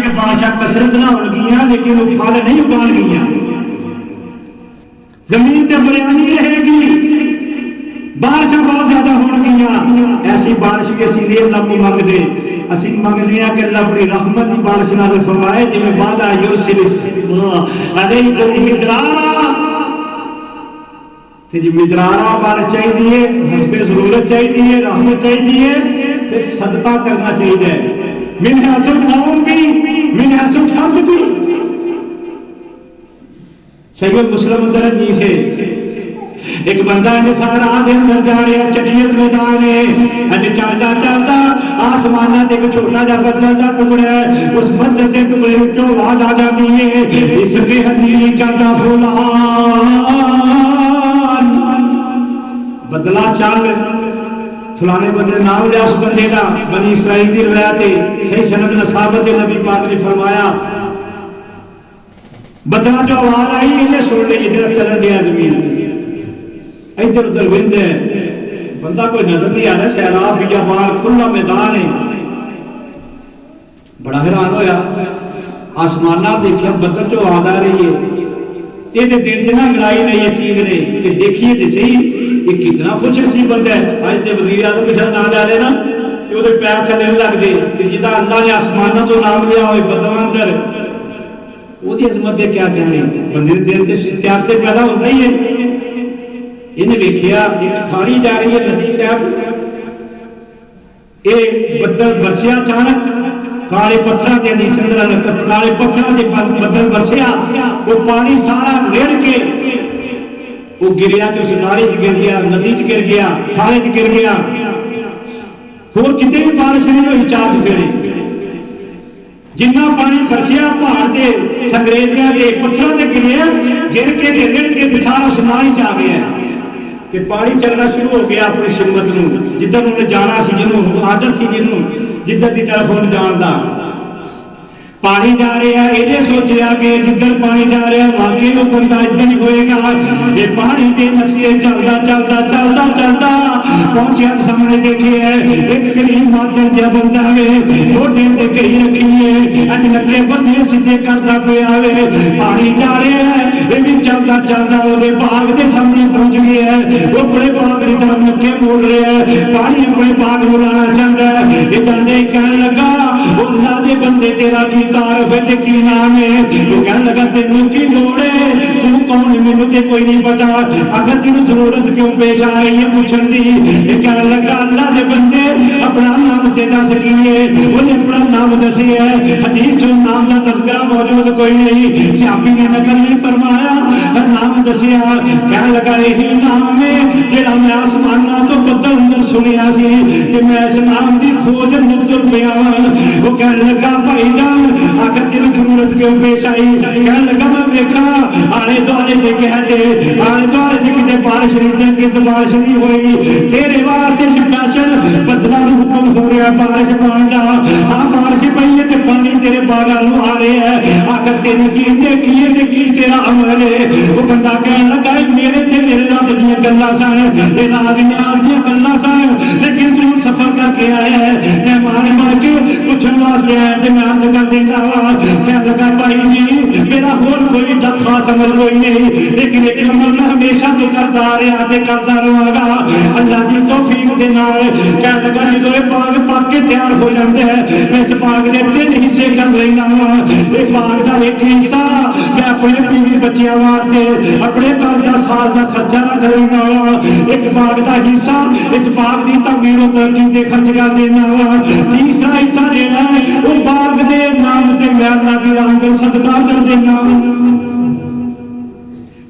کہ بادشاہ کثرت نہ ہو گیا لیکن وہ پھل نہیں اگان گیا، زمین تے بریانی رہے گی، بارش بہت زیادہ ہو گیا، ایسی بارش بھی اسی لیے اللہ کو منگ دے، اسی منگنے ہیں کہ اللہ اپنی رحمت کی بارش نازل فرمائے جی میں وعدہ یرسل السماء علیکم مدرارا، تے جی مدرارا بارش چاہیے، حسب ضرورت چاہیے، رحمت چاہیے، پھر صدقہ کرنا چاہیے، من حسب قوم بھی من حسب فرد بھی۔ سید مسلم اندر جی سے ایک بندہ انسان آدھے اندر جا رہا ہے، چٹیت میدان ہے، چلتا چلتا آسمان سے ایک چھوٹا جا بدل کا ٹکڑا ہے، اس بدل کے ٹکڑے جو آواز آ جاتی ہے اس کے ہتھیلی کا فلان، بدلا چل، فلانے بندے نام لیا اس بندے کا، بنی اسرائیل کی روایت ہے، صحیح سند میں ثابت ہے، نبی پاک نے فرمایا بدلا جو آواز آئی انہیں سن لی، ادھر چل گیا زمین ادھر ادھر وند ہے، بندہ کوئی نظر نہیں آ رہا، سیلاب بھی باہر کھلا میدان ہے، بڑا حیران ہویا، آسمان دیکھا بدل جو آواز آ رہی ہے، یہ دل چ نہ لڑائی نہیں یہ چیز نے کہ دیکھیے تو صحیح یہ کتنا خوش نصیب بندہ ہے، آج تے وزیر اعظم پیچھے نہ جا رہے نا کہ وہ پیر تھلے نہیں لگتے، کہ جدا اللہ نے آسمانوں تو نام لیا ہوئے بدل اندر وہ عظمت دے کیا کہنے، بندے دل سے تیار تے پیدا ہوتا ہی ہے۔ انہیں دیکھیا ایک کھاری جا رہی ہے ندی طرف، یہ بدل برسیا اچانک، کالے پتھراں تے دی چندرن کالے پتھراں تے بدل برسیا، وہ پانی سارا ریڑ کے وہ گریا تو اس نالے چ گر گیا، ندی چ گر گیا، کھالے چ گر گیا، اور کتنے بھی بارش نہیں ہوئی چارج پھیرے، جنہ پانی برسیا پہاڑ کے سنگریزیاں کے پتھراں تے گریا، گر کے تے ریڑ کے بچھا اس نالے چ آ گیا کہ پانی چلنا شروع ہو گیا اپنی سمت نو، جدھر انہیں جانا سی، جنوں عادت سی، جنوں جدھر کی طرف انہیں جاندا پانی جا رہا ہے، یہ سوچیا کہ جدھر پانی جا رہا ہے واقعی وہ بندہ ادھر ہی ہوئے گا، یہ پانی کے نقشے چلتا چلتا چلتا چلتا پہنچیا سامنے دیکھے ہے ایک غریب مادر جا بندہ ہے، موٹے تے کئی رکھی ہے، اج لگے بندے سیدھے کرتا پیا ہے، پانی جا رہا ہے، یہ بھی چلتا چلتا وہ باغ کے سامنے پہنچ گیا ہے، وہ اپنے باغ کی طرف نکے بول رہا ہے، پانی اپنے باغ کو لانا چاہتا ہے، یہ بندے کہنے لگا وہ اللہ دے بندے تیرا کی تعارف ہے کی نام ہے، وہ کہنے لگا تینوں کی لوڑ ہے، تو کون ہے مینوں تے کوئی نہیں پتا، اگر تینوں ضرورت کیوں پیش آ رہی ہے پوچھن دی، یہ کہنے لگا اللہ دے بندے اپنا نام تے دس کیے، انہیں اپنا نام دسی ہے، حدیث جو نام کا تذکرہ موجود کوئی نہیں، صحابی نے نقل نہیں فرمایا، نام دسیا، کہنے لگا یہی نام ہے جڑا میں آسماناں تو بدل اندر سنیا سی کہ میں اس نام دی کھوج نظر پیا، وہ کہنے لگا بھائی جان آخر تیری ضرورت کیوں پیش آئی، کہنے لگا میں دیکھا آلے دوالے دے کہتے آلے دوالے دے کتے بارش نہیں دے کتے بارش نہیں ہوئی، تیرے واسطے سپیشل بدلا حکم ہو رہا بارش پان دا، ہاں بارش پئی ہے تے پانی تیرے باغاں نوں آ رہا ہے، آخر تیری کیتے کیے تے کی تیرا عمل ہے، وہ بندہ کہنے لگا میرے تے میرے رب دیاں گلاں سن، اے ناز نیاز دیاں گلاں سن، لیکن تو سفر کر کے آیا ہے، میں مار مار کے پوچھن واسطے آیا تے میں عرض کر دینا کہنے لگا بھائی جی میرا اور کوئی خاص عمل کوئی نہیں، لیکن ایک عمل میں ہمیشہ تو کرتا آ رہا تے کرتا رہا گا اللہ کی توفیق دے نال، کہنے لگا جدوں یہ باغ پک کے تیار ہو جاتا ہے میں اس باغ کے 3 حصے کر لینا وا، یہ باغ کا ایک حصہ میں اپنے بیوی بچیاں واسطے اپنے گھر کا سال کا خرچہ رکھ لینا وا، ایک باغ کا حصہ اس باغ کی تعمیر و ترقی تے خرچ کر دینا وا، تیسرا حصہ دینا ہے وہ باغ دے نام تے میں اللہ کی راہ میں صدقہ کر دینا،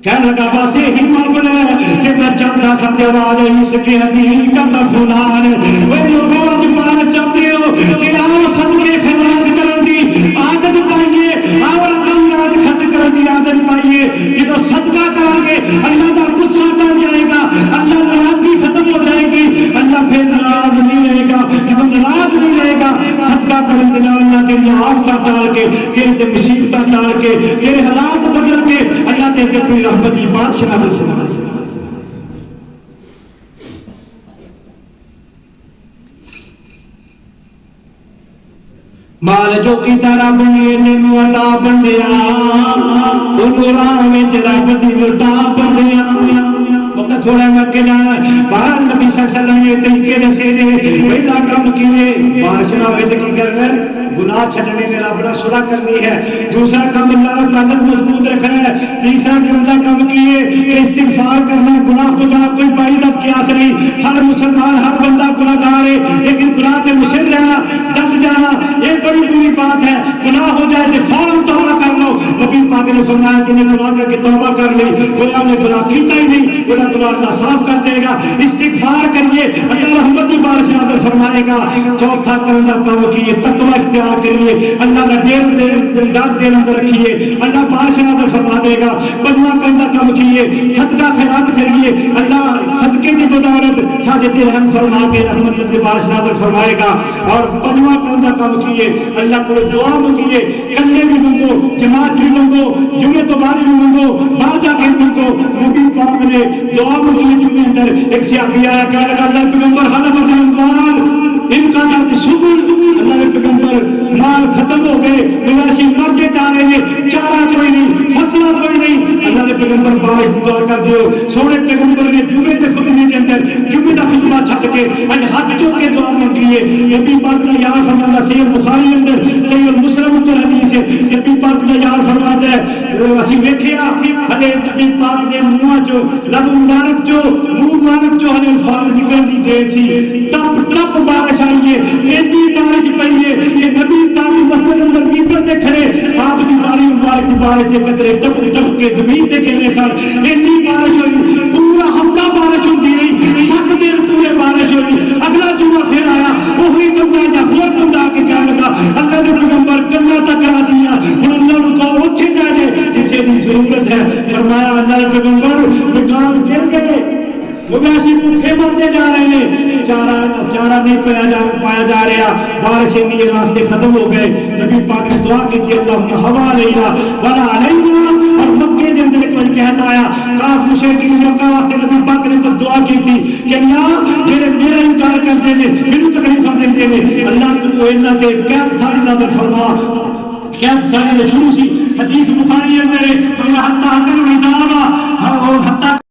کہنے لگا بس یہی معاملہ ہے کہ میں چاہتا سا جواب اس کے حقیقت فلان، وہ لوگوں اج پانا چاہتے ہو کہ آؤ صدقے خیرات کرن دی عادت پائیے، آؤ خیرات خرچ کرن دی عادت پائیے، جدوں صدقہ کریں گے اللہ دا غصہ ٹل جائے گا، اللہ ناراضگی ختم ہو جائے گی، اللہ پھر ناراض نہیں رہے گا، جدوں ناراض نہیں رہے گا صدقہ کرن دے نال اللہ تیری آفتاں ٹال کے تیرے مصیبتاں ٹال کے تیرے حالات بدل کے اللہ تیرے اپنی رحمت کی بادشاہ میں سنائے۔ مال جو کیتا رب نے تینوں عطا بندیا اونوں راہ وچ رب دی لٹا بندیا وقت تھوڑا میں کہ جانا باہر نبی صلی اللہ علیہ وسلم نے طریقے دسے نے پہلا کام کیے بادشاہ وچ کی کرنا گناہ چھڈنے میں رب نال صلح کرنی ہے دوسرا کام اللہ کا تعلق مضبوط رکھنا ہے تیسرا کرنا کام کیے کہ استغفار کرنا گناہ کو جانا کوئی بائی دس قیاس نہیں ہر مسلمان ہر بندہ گناہگار ہے لیکن گناہ سے مصر رہنا ڈٹ جانا یہ بڑی بری بات ہے گناہ ہو جائے تو فوراً توبہ کر لو نبی پاک نے فرمایا جنہیں گناہ کر کے توبہ کر لی گویا نے گناہ کیتا ہی نہیں گناہ اللہ صاف کر دے گا استغفار کریے اللہ رحمت کی بارش نازل فرمائے گا چوتھا کرنا کام کیے تقوی اختیار کریے اللہ کا ڈر دل اندر رکھیے اللہ بارش نازل فرما دے گا پنجواں کرنا کام کیے صدقہ خیرات کریے اللہ صدقے کی بدولت سارے دل ہم فرما کے رحمت کی بارش نازل فرمائے گا اور پنجواں کرنا کام کیے اللہ کو دعا مانگیے کلے بھی مانگو جماعت بھی مانگو جمعے تو بعد بھی مانگو بعد جا کے مانگو نبی پاک نے دعا مانگی جمعے اندر ایک صحابی آیا کہا لگا اللہ پیغمبر حلف جان ان کا نام سبل اللہ پیغمبر مال ختم ہو گئے مویشی مر کے جا رہے ہیں چارہ کوئی نہیں فصلہ کوئی نہیں اللہ نے پیغمبر بارش دعا کر دیو سونے پیغمبر نے جمعے کے خطبے کے اندر جمعے کا خطبہ چھٹ کے ہاتھ جوڑ کے دعا مانگی ہے نبی پاک نے یار فرمایا صحیح بخاری اندر صحیح مسلم اندر حدیث ہے نبی پاک نے یار فرمایا ہے اسی دیکھیا ہلے نبی پاک نے منہ جو لب مبارک جو منہ مبارک جو ہلے الفاظ نکل دی دیر سی ٹپ ٹپ بارش آئی ہے ایسی بارش پئی ہے کہ نبی پاک مسجد اندر ممبر تے کھڑے آپ دی داڑھی مبارک کی بارش کے قطرے ٹپ ٹپ کے زمین تے گرنے سن ایسی بارش ہوئی پورا ہفتہ بارش ہوتی رہی 7 دن پورے بارش ہوئی اگلا جمعہ پھر آیا وہی بندہ یا خود بندہ کے کیا لگا اللہ نے پیغمبر کرنا تک کرا دیا اور اللہ کو کہو اٹھے جائے جسے دی ضرورت ہے فرمایا اللہ نے پیغمبر مکان گر گئے مویشی بھوکے مرتے جا رہے ہیں چارہ نہیں پایا جا رہا بارش کے راستے ختم ہو گئے نبی پاک نے دعا کی تھی اللہ ہوا علیہ ولا علیہ اور مکے کے اندر کوئی کہتا آیا کاف مشرکین جو کا وقت نبی پاک نے تو دعا کی تھی کہ اللہ جڑے میرا انکار کرتے ہیں مینوں تکلیفاں دیندے ہیں اللہ تو انہاں دے قیامت ساری نظر فرما قیامت ساری شروع سی حدیث بخاری اندر ہے فرمایا حتی